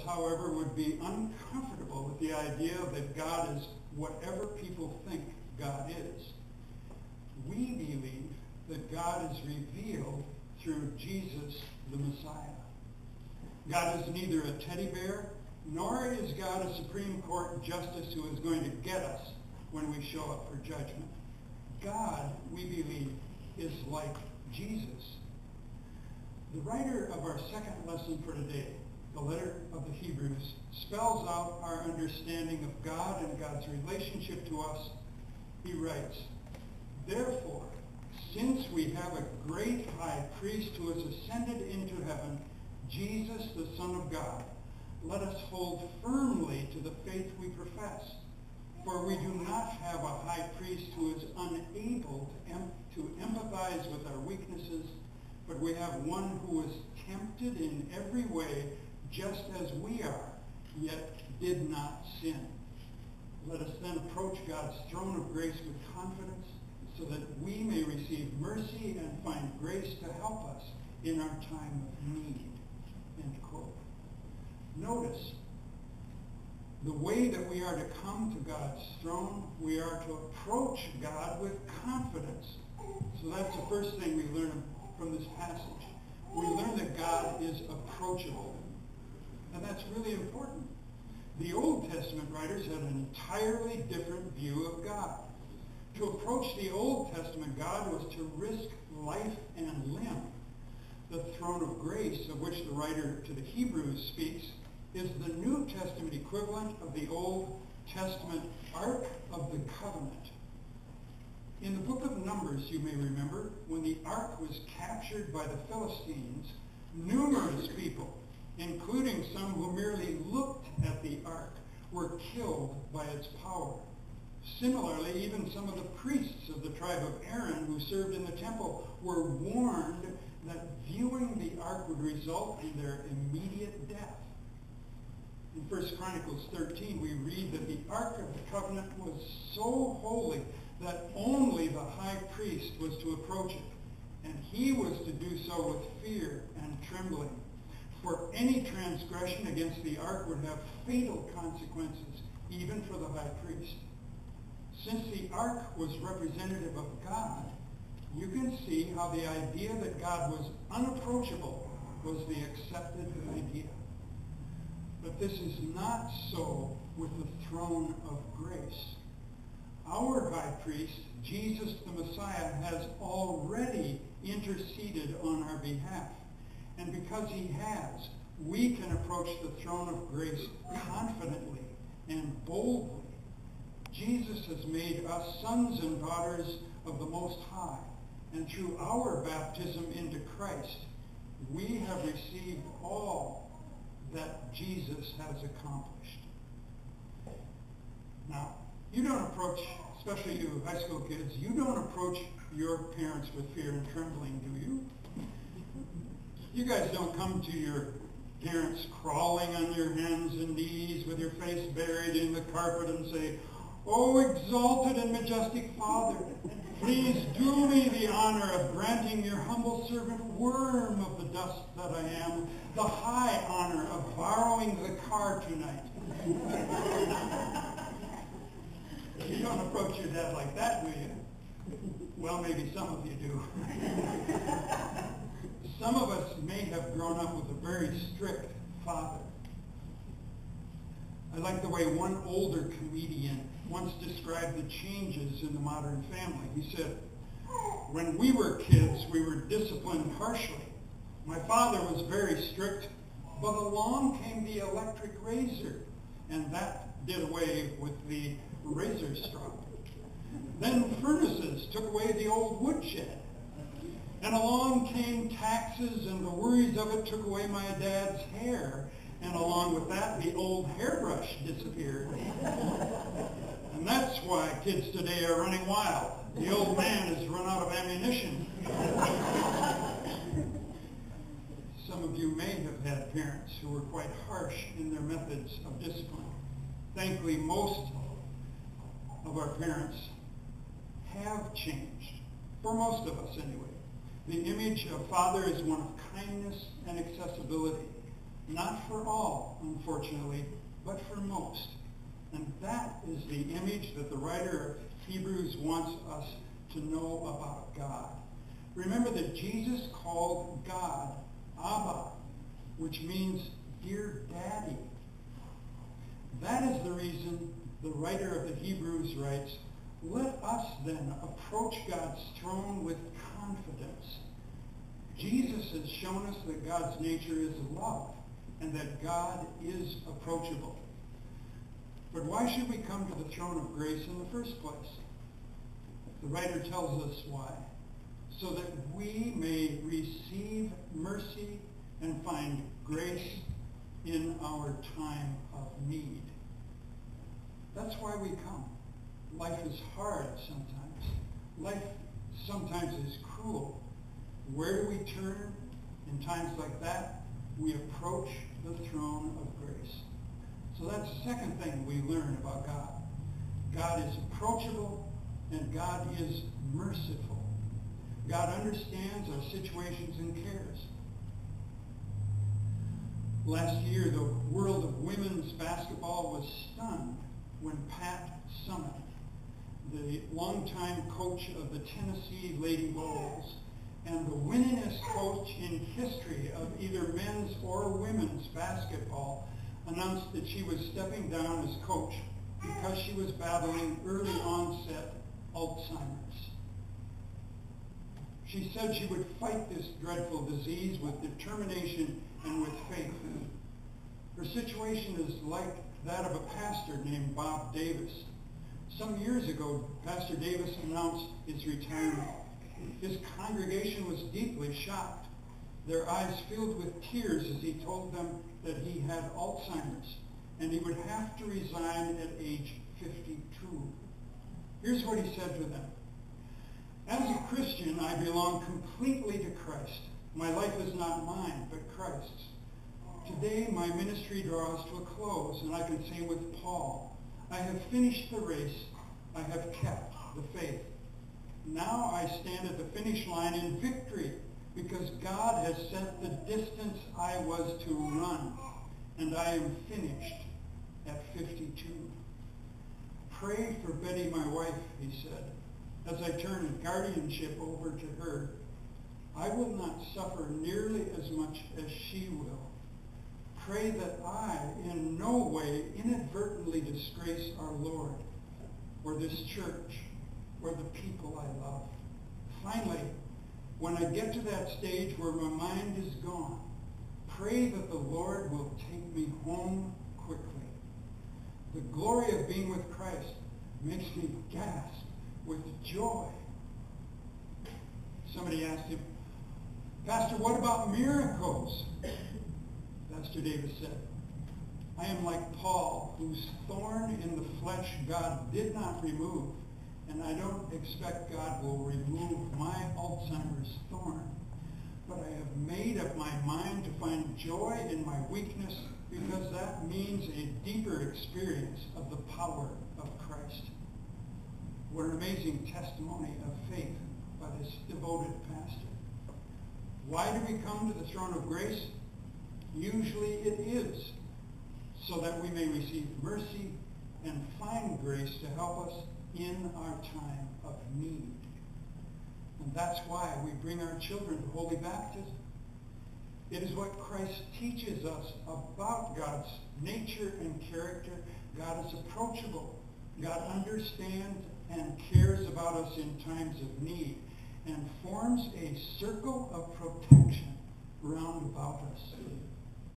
however, would be uncomfortable with the idea that God is whatever people think God is. We believe that God is revealed through Jesus the Messiah. God is neither a teddy bear, nor is God a Supreme Court justice who is going to get us when we show up for judgment. God, we believe, is like Jesus. The writer of our second lesson for today, the letter of the Hebrews, spells out our understanding of God and God's relationship to us. He writes, "Therefore, since we have a great high priest who has ascended into heaven, Jesus, the Son of God, let us hold firmly to the faith we profess. For we do not have a high priest who is unable to empathize with our weaknesses, but we have one who is tempted in every way, just as we are, yet did not sin. Let us then approach God's throne of grace with confidence, so that we may receive mercy and find grace to help us in our time of need." End quote. Notice, the way that we are to come to God's throne, we are to approach God with confidence. So that's the first thing we learn from this passage. We learn that God is approachable. And that's really important. The Old Testament writers had an entirely different view of God. To approach the Old Testament God was to risk life and limb. The throne of grace, of which the writer to the Hebrews speaks, is the New Testament equivalent of the Old Testament Ark of the Covenant. In the book of Numbers, you may remember, when the Ark was captured by the Philistines, numerous people, including some who merely looked at the Ark, were killed by its power. Similarly, even some of the priests of the tribe of Aaron who served in the temple were warned that viewing the Ark would result in their immediate death. In 1 Chronicles 13, we read that the Ark of the Covenant was so holy that only the high priest was to approach it, and he was to do so with fear and trembling. For any transgression against the Ark would have fatal consequences, even for the high priest. Since the Ark was representative of God, you can see how the idea that God was unapproachable was the accepted idea. But this is not so with the throne of grace. Our high priest, Jesus the Messiah, has already interceded on our behalf. And because he has, we can approach the throne of grace confidently and boldly. Jesus has made us sons and daughters of the Most High. And through our baptism into Christ, we have received all that Jesus has accomplished. Now, you don't approach, especially you high school kids, you don't approach your parents with fear and trembling, do you? You guys don't come to your parents crawling on your hands and knees with your face buried in the carpet and say, "Oh, exalted and majestic Father, please do me the honor of granting your humble servant, worm of the dust that I am, the high honor of borrowing the car tonight." You don't approach your dad like that, do you? Well, maybe some of you do. Some of us may have grown up with a very strict father. I like the way one older comedian once described the changes in the modern family. He said, "When we were kids, we were disciplined harshly. My father was very strict, but along came the electric razor, and that did away with the razor strop. Then furnaces took away the old woodshed. And along came taxes, and the worries of it took away my dad's hair. And along with that, the old hairbrush disappeared. And that's why kids today are running wild. The old man has run out of ammunition." Some of you may have had parents who were quite harsh in their methods of discipline. Thankfully, most of our parents have changed, for most of us anyway. The image of Father is one of kindness and accessibility. Not for all, unfortunately, but for most. And that is the image that the writer of Hebrews wants us to know about God. Remember that Jesus called God Abba, which means dear daddy. That is the reason the writer of the Hebrews writes, let us then approach God's throne with confidence. Jesus has shown us that God's nature is love and that God is approachable. But why should we come to the throne of grace in the first place? The writer tells us why. So that we may receive mercy and find grace in our time of need. That's why we come. Life is hard sometimes. Life sometimes is cruel. Where do we turn in times like that? We approach the throne of grace. So that's the second thing we learn about God. God is approachable and God is merciful. God understands our situations and cares. Last year, the world of women's basketball was stunned when Pat Summitt, the longtime coach of the Tennessee Lady Bulls, and the winningest coach in history of either men's or women's basketball, announced that she was stepping down as coach because she was battling early onset Alzheimer's. She said she would fight this dreadful disease with determination and with faith. Her situation is like that of a pastor named Bob Davis. Some years ago, Pastor Davis announced his retirement. His congregation was deeply shocked, their eyes filled with tears as he told them that he had Alzheimer's and he would have to resign at age 52. Here's what he said to them. As a Christian, I belong completely to Christ. My life is not mine, but Christ's. Today, my ministry draws to a close, and I can say with Paul, I have finished the race, I have kept the faith. Now I stand at the finish line in victory, because God has set the distance I was to run, and I am finished at 52. Pray for Betty, my wife, he said, as I turn guardianship over to her. I will not suffer nearly as much as she will. Pray that I in no way inadvertently disgrace our Lord or this church or the people I love. Finally, when I get to that stage where my mind is gone, pray that the Lord will take me home quickly. The glory of being with Christ makes me gasp with joy. Somebody asked him, Pastor, what about miracles? Pastor Davis said, I am like Paul, whose thorn in the flesh God did not remove, and I don't expect God will remove my Alzheimer's thorn. But I have made up my mind to find joy in my weakness, because that means a deeper experience of the power of Christ. What an amazing testimony of faith by this devoted pastor. Why do we come to the throne of grace? Usually it is so that we may receive mercy and find grace to help us in our time of need. And that's why we bring our children to holy baptism. It is what Christ teaches us about God's nature and character. God is approachable. God understands and cares about us in times of need and forms a circle of protection round about us.